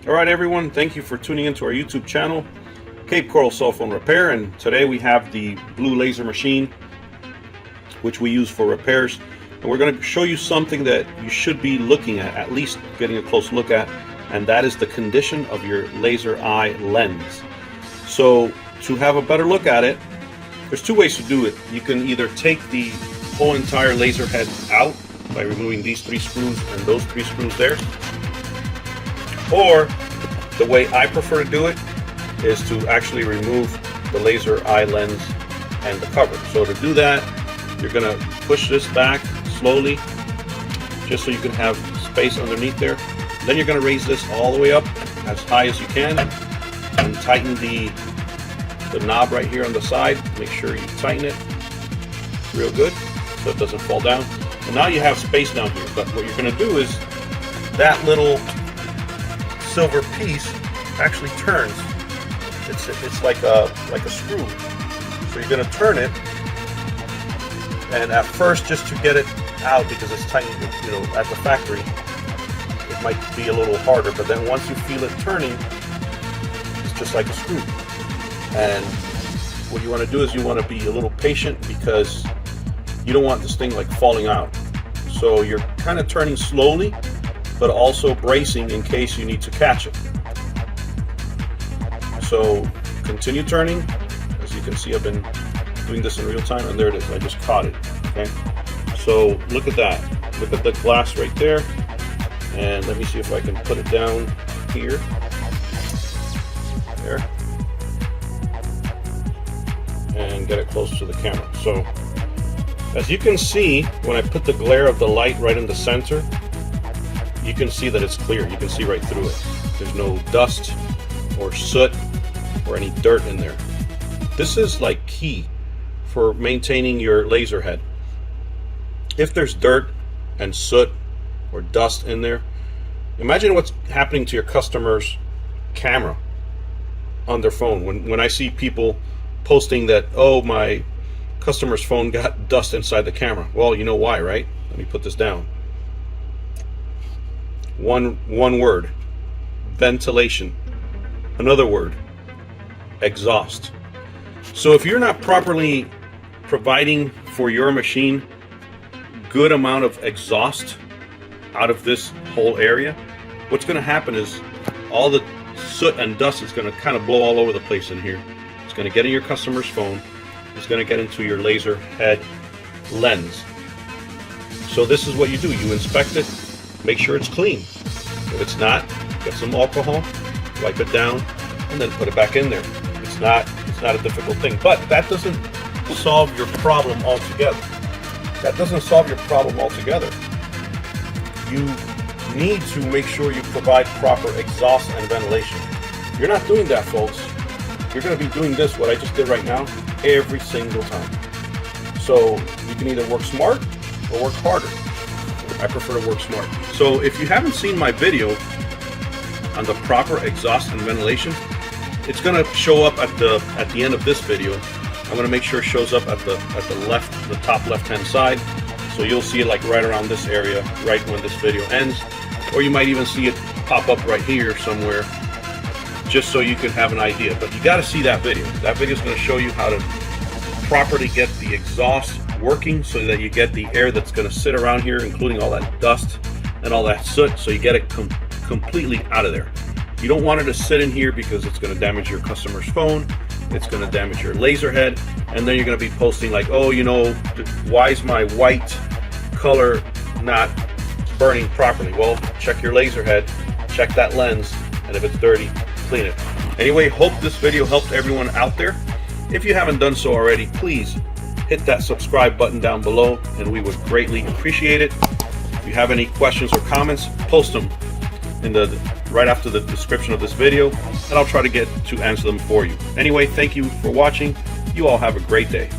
All right, everyone, thank you for tuning into our YouTube channel, Cape Coral Cell Phone Repair. And today we have the blue laser machine, which we use for repairs. And we're going to show you something that you should be looking at least getting a close look at, and that is the condition of your laser eye lens. So to have a better look at it, there's two ways to do it. You can either take the whole entire laser head out by removing these 3 screws and those 3 screws there, or the way I prefer to do it is to actually remove the laser eye lens and the cover. So to do that, you're going to push this back slowly just so you can have space underneath there. Then you're going to raise this all the way up as high as you can and tighten the knob right here on the side. Make sure you tighten it real good so it doesn't fall down. And now you have space down here, but what you're going to do is that little silver piece actually turns. It's like a screw. So you're going to turn it, and at first, just to get it out, because it's tightened, you know, at the factory, it might be a little harder. But then once you feel it turning, it's just like a screw. And what you want to do is you want to be a little patient, because you don't want this thing like falling out. So you're kind of turning slowly, but also bracing in case you need to catch it. So continue turning. As you can see, I've been doing this in real time, and there it is. I just caught it. Okay. So look at that. Look at the glass right there. And let me see if I can put it down here. There. And get it close to the camera. So as you can see, when I put the glare of the light right in the center, you can see that it's clear. You can see right through it. There's no dust or soot or any dirt in there. This is like key for maintaining your laser head. If there's dirt and soot or dust in there, imagine what's happening to your customer's camera on their phone. When I see people posting that, oh, my customer's phone got dust inside the camera. Well, you know why, right? Let me put this down. One word: ventilation. Another word: exhaust. So if you're not properly providing for your machine good amount of exhaust out of this whole area, what's going to happen is all the soot and dust is going to kind of blow all over the place in here. It's going to get in your customer's phone. It's going to get into your laser head lens. So this is what you do. You inspect it, make sure it's clean. If it's not, get some alcohol, wipe it down, and then put it back in there. It's not a difficult thing, but that doesn't solve your problem altogether. That doesn't solve your problem altogether. You need to make sure you provide proper exhaust and ventilation. If you're not doing that, folks, you're going to be doing this, what I just did right now, every single time. So you can either work smart or work harder. I prefer to work smart. So if you haven't seen my video on the proper exhaust and ventilation, it's going to show up at the end of this video. I'm going to make sure it shows up at the top left-hand side. So you'll see it like right around this area, right when this video ends. Or you might even see it pop up right here somewhere, just so you can have an idea. But you got to see that video. That video is going to show you how to properly get the exhaust working, so that you get the air that's going to sit around here, including all that dust and all that soot, so you get it completely out of there. You don't want it to sit in here, because it's going to damage your customer's phone. It's going to damage your laser head, and then you're going to be posting like, oh, you know, why is my white color not burning properly? Well, check your laser head, check that lens, and if it's dirty, clean it. Anyway, hope this video helped everyone out there. If you haven't done so already, please hit that subscribe button down below, and we would greatly appreciate it. If you have any questions or comments, post them in right after the description of this video, and I'll try to get to answer them for you. Anyway, thank you for watching. You all have a great day.